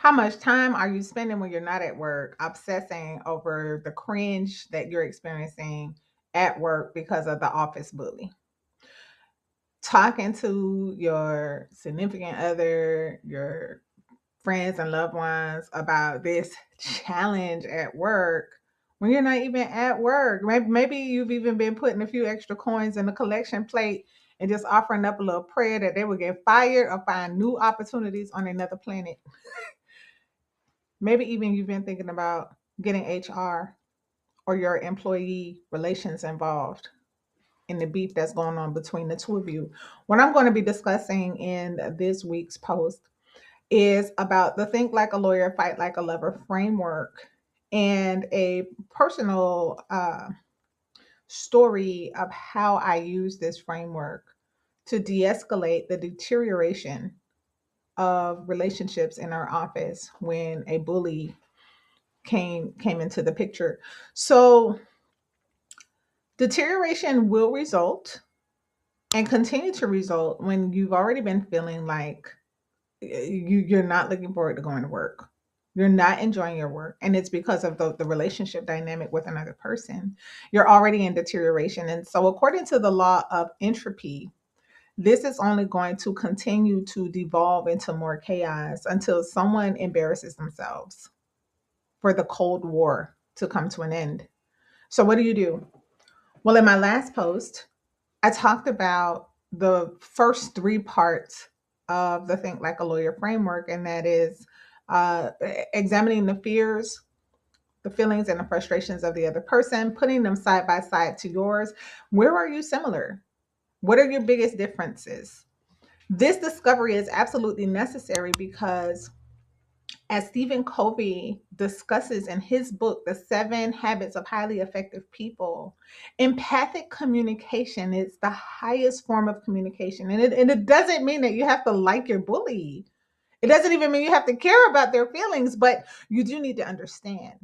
How much time are you spending when you're not at work obsessing over the cringe that you're experiencing at work because of the office bully? Talking to your significant other, your friends and loved ones about this challenge at work when you're not even at work. Maybe you've even been putting a few extra coins in the collection plate and just offering up a little prayer that they will get fired or find new opportunities on another planet. Maybe even you've been thinking about getting HR or your employee relations involved in the beef that's going on between the two of you. What I'm going to be discussing in this week's post is about the think like a lawyer, fight like a lover framework and a personal story of how I use this framework to de escalate the deterioration of relationships in our office when a bully came into the picture. So deterioration will result and continue to result when you've already been feeling like you're not looking forward to going to work. You're not enjoying your work. And it's because of the relationship dynamic with another person. You're already in deterioration. And so, according to the law of entropy, this is only going to continue to devolve into more chaos until someone embarrasses themselves for the Cold War to come to an end. So, what do? Well, in my last post, I talked about the first three parts of the Think Like a Lawyer framework, and that is examining the fears, the feelings, and the frustrations of the other person, putting them side by side to yours. Where are you similar? What are your biggest differences? This discovery is absolutely necessary because, as Stephen Covey discusses in his book, The 7 Habits of Highly Effective People, empathic communication is the highest form of communication. And it doesn't mean that you have to like your bully. It doesn't even mean you have to care about their feelings, but you do need to understand.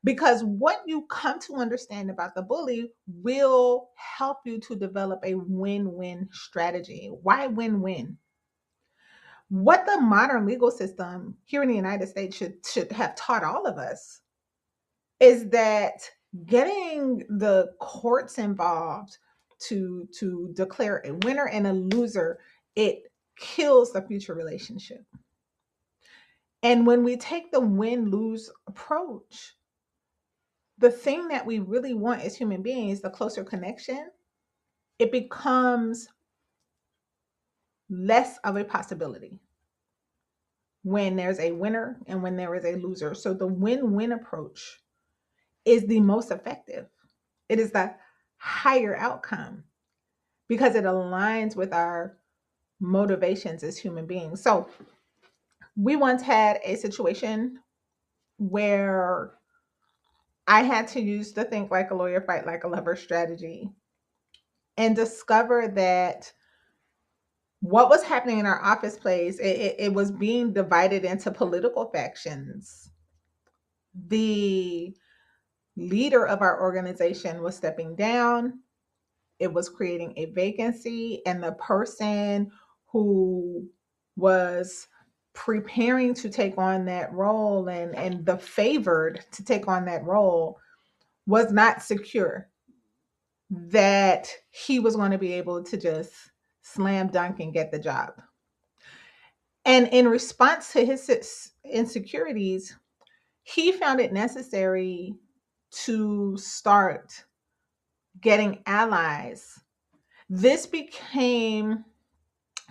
Because what you come to understand about the bully will help you to develop a win win strategy. Why win win? What the modern legal system here in the United States should have taught all of us is that getting the courts involved to declare a winner and a loser, it kills the future relationship. And when we take the win lose approach, the thing that we really want as human beings, the closer connection, it becomes less of a possibility when there's a winner and when there is a loser. So the win-win approach is the most effective. It is the higher outcome because it aligns with our motivations as human beings. So we once had a situation where I had to use the think like a lawyer, fight like a lover strategy and discover that what was happening in our office place, it was being divided into political factions. The leader of our organization was stepping down. It was creating a vacancy, and the person who was preparing to take on that role and the favored to take on that role was not secure that he was going to be able to just slam dunk and get the job. And in response to his insecurities, he found it necessary to start getting allies. This became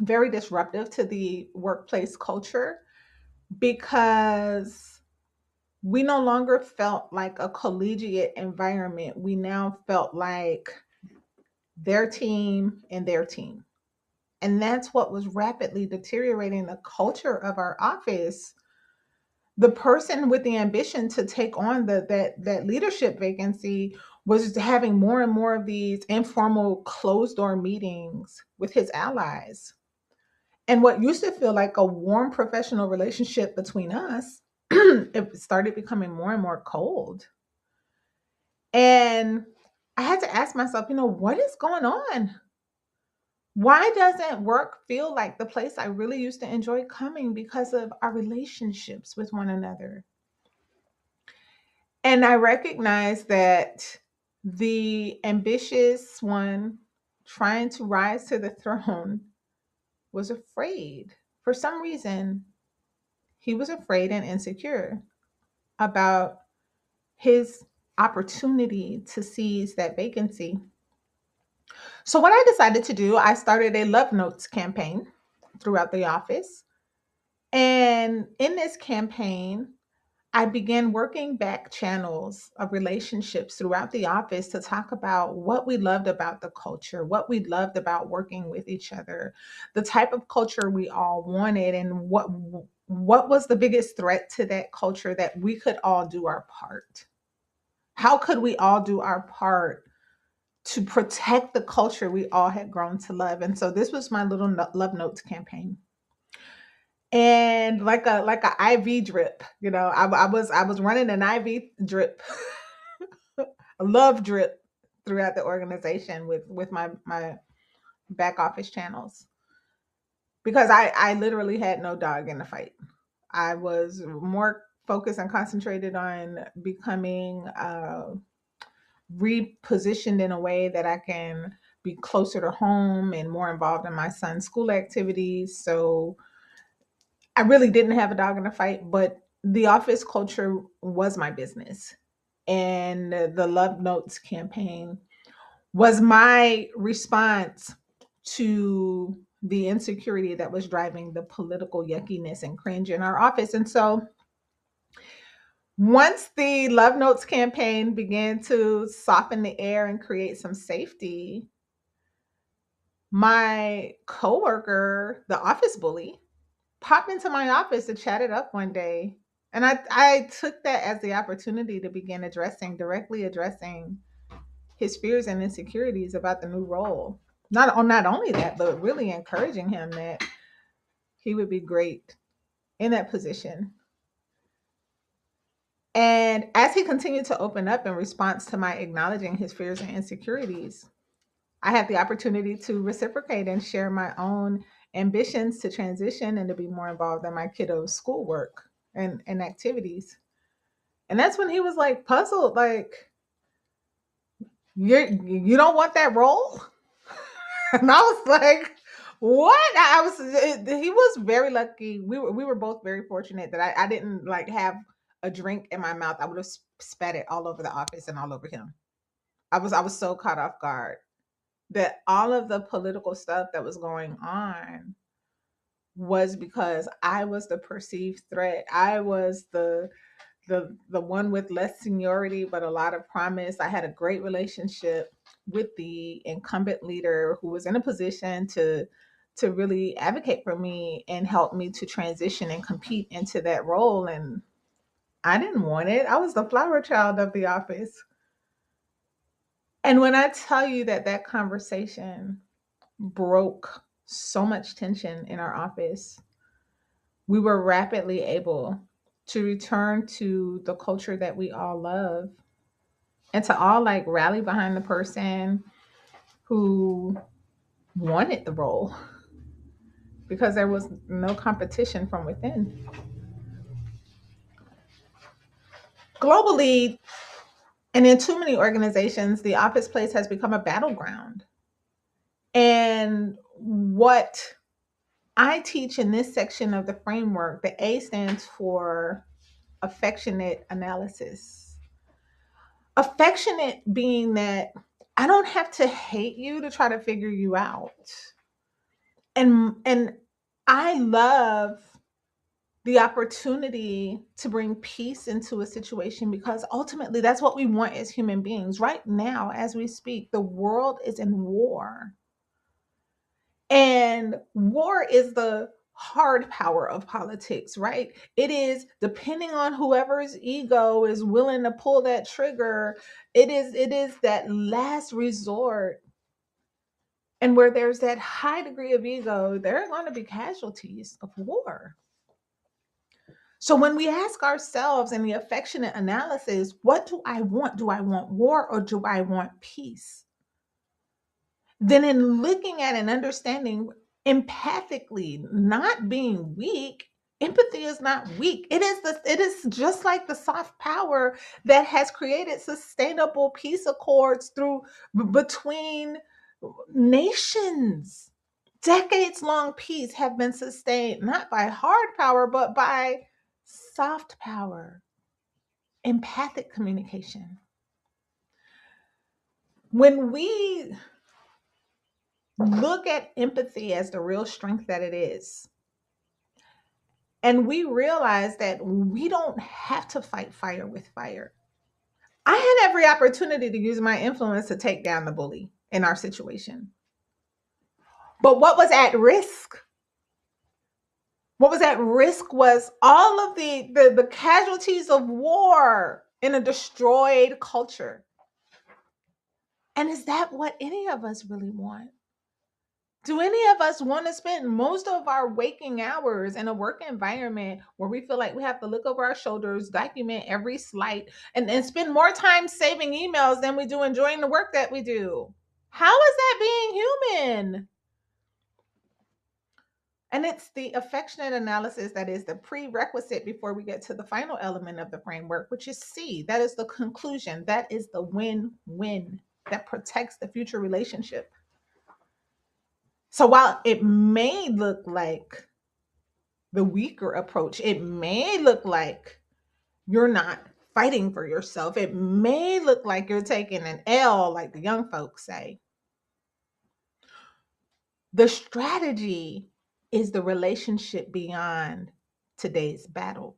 very disruptive to the workplace culture because we no longer felt like a collegiate environment. We now felt like their team and their team. And that's what was rapidly deteriorating the culture of our office. The person with the ambition to take on that leadership vacancy was having more and more of these informal closed door meetings with his allies. And what used to feel like a warm professional relationship between us, it started becoming more and more cold. And I had to ask myself, what is going on? Why doesn't work feel like the place I really used to enjoy coming because of our relationships with one another? And I recognize that the ambitious one trying to rise to the throne was afraid. For some reason, he was afraid and insecure about his opportunity to seize that vacancy. So, what I decided to do, I started a love notes campaign throughout the office. And in this campaign, I began working back channels of relationships throughout the office to talk about what we loved about the culture, what we loved about working with each other, the type of culture we all wanted, and what was the biggest threat to that culture that we could all do our part. How could we all do our part to protect the culture we all had grown to love? And so this was my little love notes campaign. And like a IV drip, I was running an IV drip, a love drip throughout the organization with my back office channels, because I literally had no dog in the fight. I was more focused and concentrated on becoming repositioned in a way that I can be closer to home and more involved in my son's school activities. So I really didn't have a dog in the fight, but the office culture was my business. And the Love Notes campaign was my response to the insecurity that was driving the political yuckiness and cringe in our office. And so once the Love Notes campaign began to soften the air and create some safety, my coworker, the office bully, popped into my office to chat it up one day. And I took that as the opportunity to begin directly addressing his fears and insecurities about the new role. Not only that, but really encouraging him that he would be great in that position. And as he continued to open up in response to my acknowledging his fears and insecurities, I had the opportunity to reciprocate and share my own ambitions to transition and to be more involved in my kiddos' schoolwork and activities. And that's when he was like puzzled, like, you don't want that role? And I was like, what? He was very lucky. We were both very fortunate that I didn't like have a drink in my mouth. I would have spat it all over the office and all over him. I was so caught off guard that all of the political stuff that was going on was because I was the perceived threat. I was the one with less seniority but a lot of promise. I had a great relationship with the incumbent leader who was in a position to really advocate for me and help me to transition and compete into that role. And I didn't want it. I was the flower child of the office. And when I tell you that that conversation broke so much tension in our office, we were rapidly able to return to the culture that we all love and to all like rally behind the person who wanted the role because there was no competition from within. Globally, and in too many organizations, the office place has become a battleground. And what I teach in this section of the framework, the A stands for affectionate analysis. Affectionate being that I don't have to hate you to try to figure you out. And I love the opportunity to bring peace into a situation because ultimately that's what we want as human beings. Right now, as we speak, the world is in war. And war is the hard power of politics, right? It is depending on whoever's ego is willing to pull that trigger. It is that last resort. And where there's that high degree of ego, there are going to be casualties of war. So when we ask ourselves in the affectionate analysis, what do I want? Do I want war or do I want peace? then in looking at and understanding empathically, not being weak, empathy is not weak. It is just like the soft power that has created sustainable peace accords through between nations. Decades long peace have been sustained not by hard power, but by soft power, empathic communication. When we look at empathy as the real strength that it is, and we realize that we don't have to fight fire with fire. I had every opportunity to use my influence to take down the bully in our situation. But what was at risk? What was at risk was all of the casualties of war in a destroyed culture. And is that what any of us really want? Do any of us want to spend most of our waking hours in a work environment where we feel like we have to look over our shoulders, document every slight, and spend more time saving emails than we do enjoying the work that we do? How is that being human? And it's the affectionate analysis that is the prerequisite before we get to the final element of the framework, which is C. That is the conclusion. That is the win-win that protects the future relationship. So while it may look like the weaker approach, it may look like you're not fighting for yourself, it may look like you're taking an L, like the young folks say, the strategy is the relationship beyond today's battle.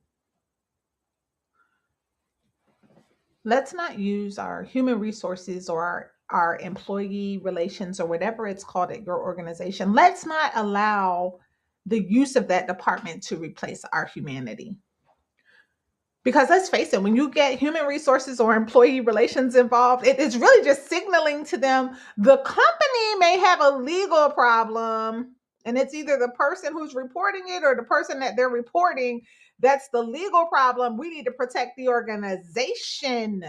Let's not use our human resources or our employee relations or whatever it's called at your organization. Let's not allow the use of that department to replace our humanity. Because let's face it, when you get human resources or employee relations involved, it is really just signaling to them the company may have a legal problem. And it's either the person who's reporting it or the person that they're reporting. That's the legal problem. We need to protect the organization.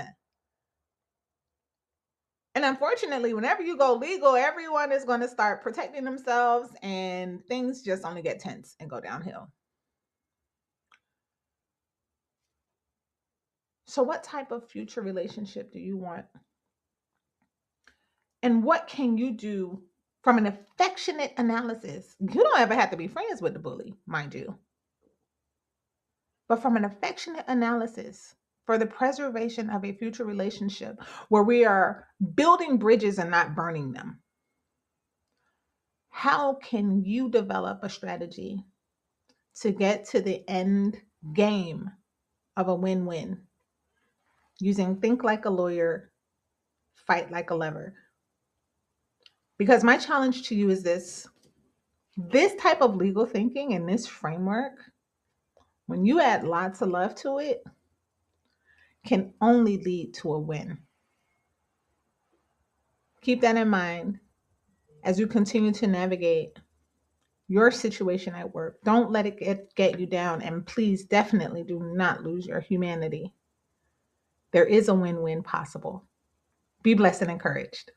And unfortunately, whenever you go legal, everyone is going to start protecting themselves and things just only get tense and go downhill. So what type of future relationship do you want? And what can you do from an affectionate analysis? You don't ever have to be friends with the bully, mind you. But from an affectionate analysis for the preservation of a future relationship where we are building bridges and not burning them, how can you develop a strategy to get to the end game of a win-win using think like a lawyer, fight like a lever? Because my challenge to you is this type of legal thinking and this framework, when you add lots of love to it, can only lead to a win. Keep that in mind as you continue to navigate your situation at work. Don't let it get you down. And please, definitely do not lose your humanity. There is a win-win possible. Be blessed and encouraged.